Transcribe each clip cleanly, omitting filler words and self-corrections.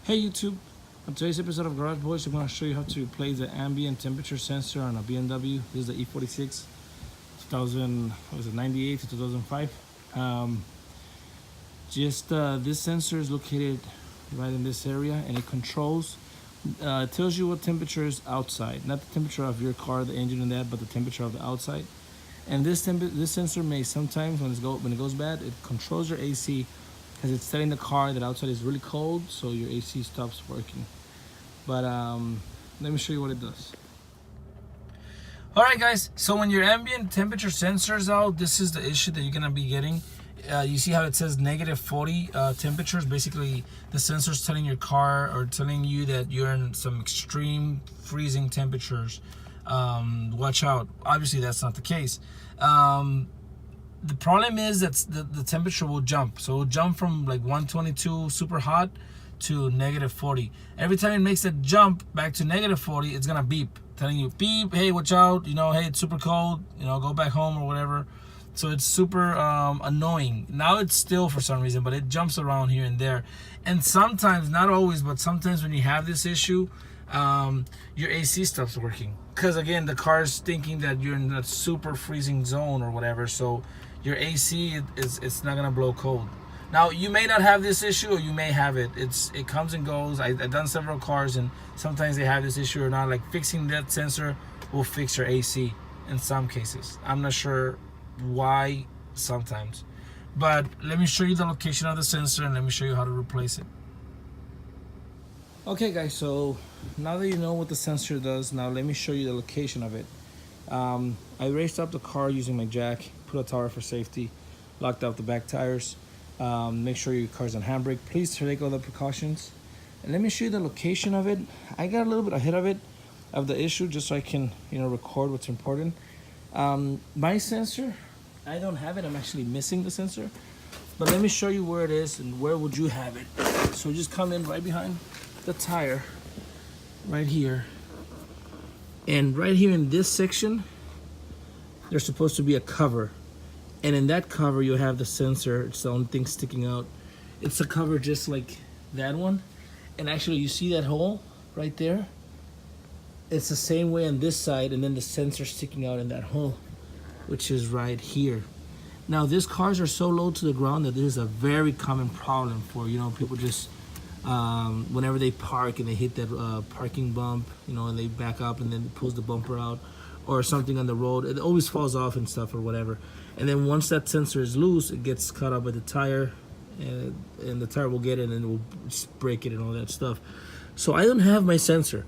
Hey YouTube, on today's episode of Garage Boys, I'm going to show you how to replace the ambient temperature sensor on a BMW. This is the E46, 98 to 2005. This sensor is located right in this area, and it controls, it tells you what temperature is outside, not the temperature of your car, the engine and that, but the temperature of the outside. And this sensor may sometimes, when it goes bad, it controls your AC because it's telling the car that outside is really cold, so your AC stops working. But let me show you what it does. All right, guys. So when your ambient temperature sensor is out, this is the issue that you're gonna be getting. You see how it says -40 temperatures? Basically, the sensor is telling your car or telling you that you're in some extreme freezing temperatures. Watch out. Obviously, that's not the case. The problem is that the temperature will jump. So it will jump from like 122 super hot to -40. Every time it makes that jump back to -40, it's gonna beep, telling you, beep, hey, watch out, hey, it's super cold, go back home or whatever. So it's super annoying. Now it's still for some reason, but it jumps around here and there. And sometimes, not always, but sometimes when you have this issue, your AC stops working. Because again, the car's thinking that you're in a super freezing zone or whatever. So your AC it's not gonna blow cold. Now you may not have this issue, or you may have it. It comes and goes. I've done several cars, and sometimes they have this issue or not. Like fixing that sensor will fix your AC in some cases. I'm not sure why sometimes, but let me show you the location of the sensor and let me show you how to replace it. Okay guys, so now that you know what the sensor does, now let me show you the location of it. I raised up the car using my jack, put a tower for safety, locked out the back tires. Make sure your car's on handbrake. Please take all the precautions. And let me show you the location of it. I got a little bit ahead of the issue just so I can record what's important. My sensor, I don't have it. I'm actually missing the sensor. But let me show you where it is and where would you have it. So just come in right behind the tire, right here. And right here in this section, there's supposed to be a cover. And in that cover, you have the sensor. It's the only thing sticking out. It's a cover just like that one. And actually, you see that hole right there? It's the same way on this side, and then the sensor sticking out in that hole, which is right here. Now, these cars are so low to the ground that this is a very common problem for, people just, whenever they park and they hit that parking bump, and they back up and then it pulls the bumper out or something on the road, it always falls off and stuff or whatever. And then once that sensor is loose, it gets caught up with the tire, and the tire will get it and it will break it and all that stuff. So I don't have my sensor,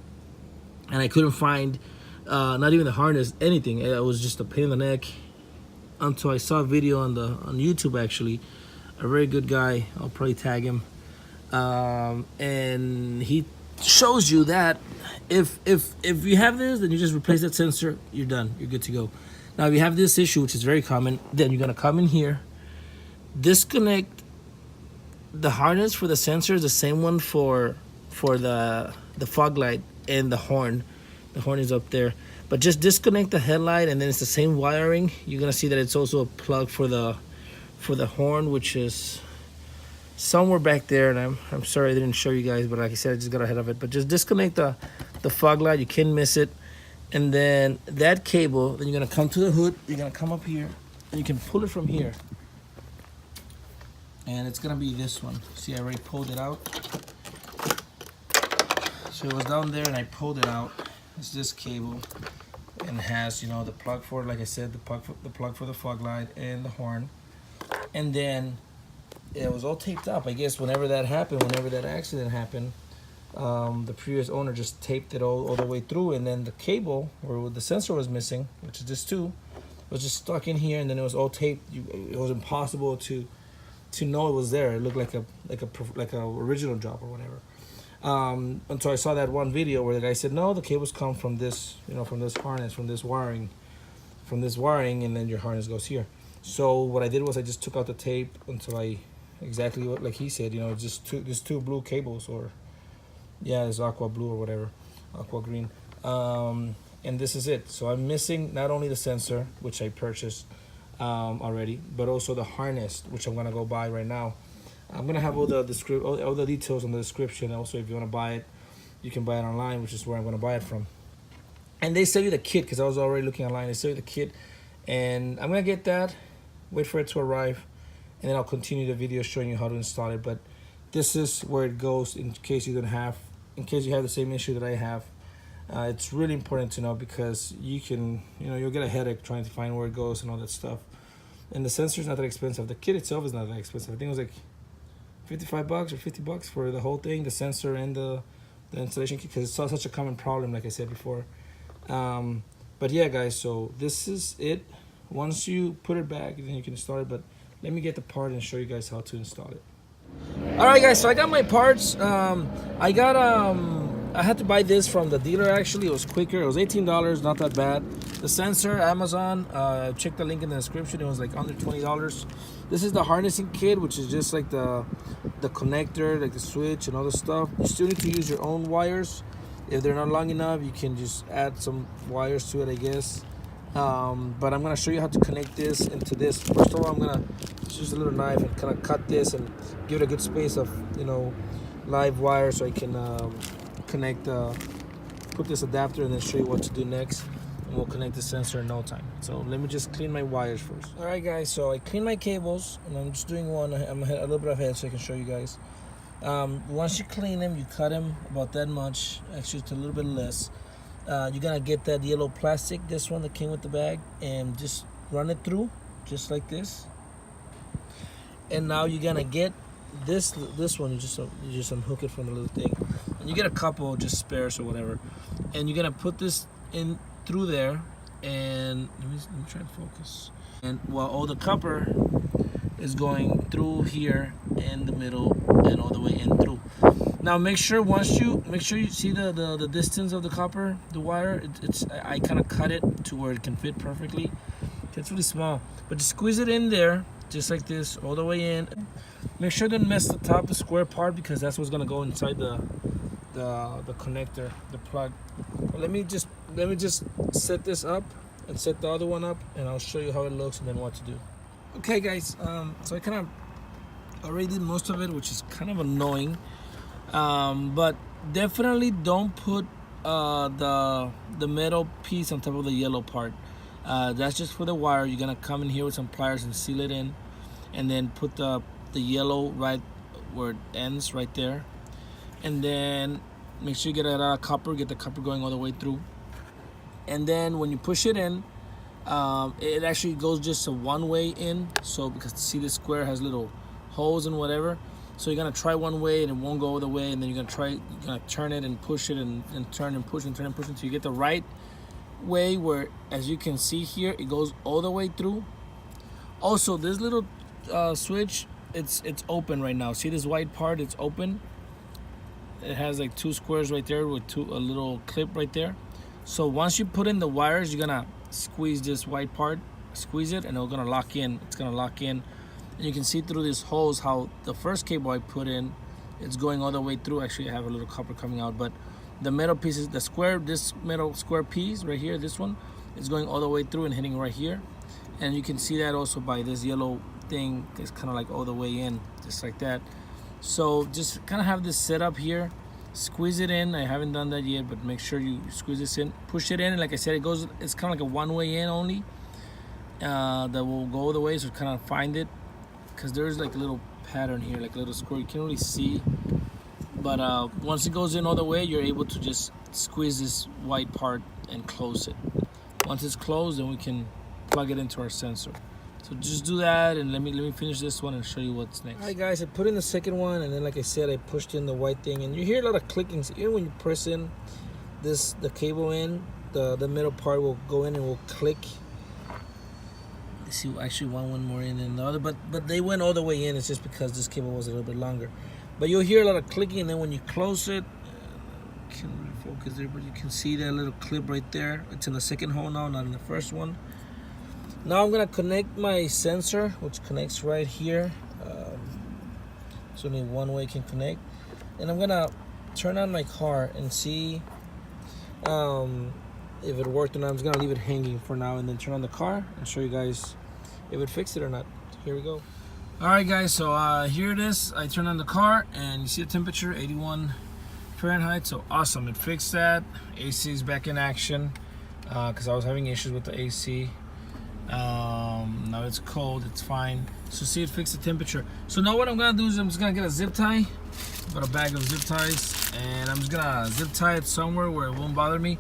and I couldn't find not even the harness, anything. It was just a pain in the neck until I saw a video on YouTube, actually. A very good guy, I'll probably tag him. And he shows you that if you have this, then you just replace that sensor, you're done, you're good to go. Now if you have this issue, which is very common, then you're gonna come in here, disconnect the harness for the sensor, the same one for the fog light and the horn. The horn is up there, but just disconnect the headlight, and then it's the same wiring. You're gonna see that it's also a plug for the horn, which is somewhere back there, and I'm sorry I didn't show you guys, but like I said, I just got ahead of it. But just disconnect the fog light, you can't miss it. And then that cable, then you're gonna come to the hood, you're gonna come up here, and you can pull it from here. And it's gonna be this one. See, I already pulled it out. So it was down there and I pulled it out. It's this cable, and it has, the plug for it, like I said, the plug for the fog light and the horn. And then it was all taped up. I guess whenever that accident happened, the previous owner just taped it all the way through, and then the cable where the sensor was missing, which is this too, was just stuck in here, and then it was all taped. It was impossible to know it was there. It looked like a original job or whatever. Until I saw that one video where the guy said, no, the cables come from this, from this harness, from this wiring, and then your harness goes here. So what I did was I just took out the tape until exactly like he said, just there's two blue cables, or yeah, it's aqua blue or whatever, aqua green, and this is it. So I'm missing not only the sensor, which I purchased already, but also the harness, which I'm gonna go buy right now. I'm gonna have all the details on the description. Also, if you want to buy it, you can buy it online, which is where I'm gonna buy it from. And they sell you the kit because I was already looking online. They sell you the kit, and I'm gonna get that. Wait for it to arrive, and then I'll continue the video showing you how to install it. But this is where it goes in case you have the same issue that I have. It's really important to know because you'll get a headache trying to find where it goes and all that stuff. And the sensor is not that expensive. The kit itself is not that expensive. I think it was like $55 or $50 for the whole thing, the sensor and the installation kit, because it's such a common problem, like I said before. But yeah, guys, so this is it. Once you put it back, then you can install it. But let me get the part and show you guys how to install it. All right, guys, so I got my parts. I had to buy this from the dealer. Actually, it was quicker. It was $18, not that bad. The sensor, Amazon, check the link in the description. It was like under $20. This is the harnessing kit, which is just like the connector, like the switch and all the stuff. You still need to use your own wires. If they're not long enough, you can just add some wires to it, I guess. But I'm gonna show you how to connect this into this. First of all, I'm gonna use a little knife and kind of cut this and give it a good space of live wire so I can connect put this adapter and then show you what to do next, and we'll connect the sensor in no time. So let me just clean my wires first. All right, guys, so I clean my cables and I'm just doing one. I'm a little bit ahead so I can show you guys. Once you clean them, you cut them about that much, actually it's a little bit less. You're gonna get that yellow plastic, this one that came with the bag, and just run it through just like this. And now you're gonna get this one. You just unhook it from the little thing, and you get a couple just spares or whatever, and you're gonna put this in through there. And let me try to focus. And while all the copper is going through here in the middle and all the way in through. Now make sure you see the distance of the copper, the wire. I kind of cut it to where it can fit perfectly. It's really small, but just squeeze it in there just like this all the way in. Make sure don't mess the top, the square part, because that's what's gonna go inside the connector, the plug. Let me just set this up and set the other one up, and I'll show you how it looks and then what to do. Okay, guys, so I kind of already did most of it, which is kind of annoying, but definitely don't put the metal piece on top of the yellow part. That's just for the wire. You're gonna come in here with some pliers and seal it in, and then put the yellow right where it ends, right there, and then make sure you get a copper, get the copper going all the way through. And then when you push it in, it actually goes just a one-way in. So because see, this square has little holes and whatever, so you're gonna try one way and it won't go all the way, and then you're gonna turn it and push it and turn and push and turn and push until you get the right way, where, as you can see here, it goes all the way through. Also, this little switch, it's open right now. See this white part? It's open. It has like two squares right there with a little clip right there. So once you put in the wires, you're gonna squeeze this white part, squeeze it, and it's gonna lock in. It's gonna lock in, and you can see through these holes how the first cable I put in, it's going all the way through. Actually, I have a little copper coming out, but the metal pieces, this metal square piece right here, this one, is going all the way through and hitting right here. And you can see that also by this yellow thing. It's kind of like all the way in, just like that. So just kind of have this set up here. Squeeze it in. I haven't done that yet, but make sure you squeeze this in, push it in, and like I said, it's kind of like a one-way in only, that will go all the way. So kind of find it, because there's like a little pattern here, like a little square. You can't really see, but once it goes in all the way, you're able to just squeeze this white part and close it. Once it's closed, then we can plug it into our sensor. So just do that, and let me finish this one and show you what's next. All right, guys, I put in the second one, and then like I said, I pushed in the white thing, and you hear a lot of clicking. So even when you press in the cable in, the middle part will go in and will click. Let's see, actually one more in than the other, but they went all the way in. It's just because this cable was a little bit longer. But you'll hear a lot of clicking, and then when you close it, can't really focus there, but you can see that little clip right there. It's in the second hole now, not in the first one. Now I'm gonna connect my sensor, which connects right here. So only one way can connect. And I'm gonna turn on my car and see if it worked or not. I'm just gonna leave it hanging for now, and then turn on the car and show you guys if it fixed it or not. So here we go. Alright guys, so here it is. I turned on the car and you see the temperature, 81 Fahrenheit, so awesome. It fixed that. AC is back in action because I was having issues with the AC. Now it's cold, it's fine. So see, it fixed the temperature. So now what I'm gonna do is I'm just gonna get a zip tie. I've got a bag of zip ties and I'm just gonna zip tie it somewhere where it won't bother me.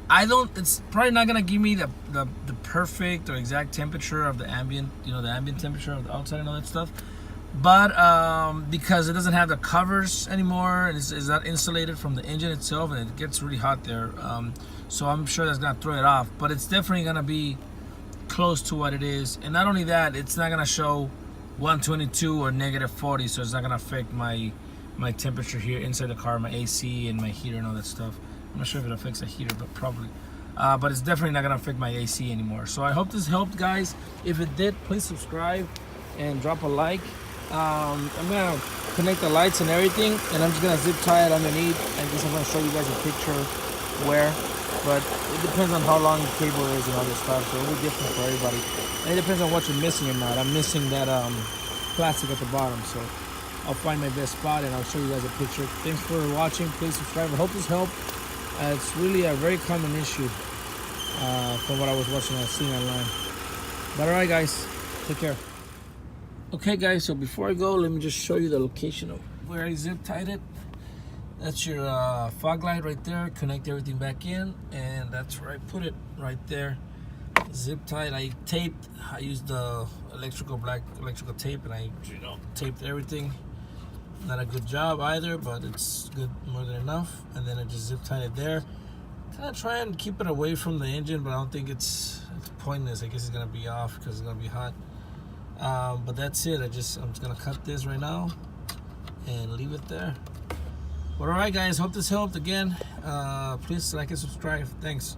It's probably not gonna give me the perfect or exact temperature of the ambient, the ambient temperature of the outside and all that stuff. But because it doesn't have the covers anymore and it's not insulated from the engine itself, and it gets really hot there. So I'm sure that's gonna throw it off. But it's definitely gonna be close to what it is. And not only that, it's not gonna show 122 or -40, so it's not gonna affect my temperature here inside the car, my AC and my heater and all that stuff. I'm not sure if it affects the heater, but probably. But it's definitely not gonna affect my AC anymore. So I hope this helped, guys. If it did, please subscribe and drop a like. I'm gonna connect the lights and everything, and I'm just gonna zip tie it underneath. And just I'm gonna show you guys a picture where. But it depends on how long the cable is and all this stuff, so it'll be different for everybody. And it depends on what you're missing or not. I'm missing that plastic at the bottom, so I'll find my best spot and I'll show you guys a picture. Thanks for watching. Please subscribe. I hope this helped. It's really a very common issue from what I was watching and seeing online. But alright guys, take care. Okay guys, so before I go, let me just show you the location of where I zip tied it. That's your fog light right there. Connect everything back in, and that's where I put it, right there. Zip tied. I used the black electrical tape, and I taped everything. Not a good job either, but it's good, more than enough. And then I just zip tied it there. Kind of try and keep it away from the engine, but I don't think it's pointless. I guess it's gonna be off because it's gonna be hot. But that's it. I'm just gonna cut this right now and leave it there. But alright guys, hope this helped. Again, please like and subscribe. Thanks.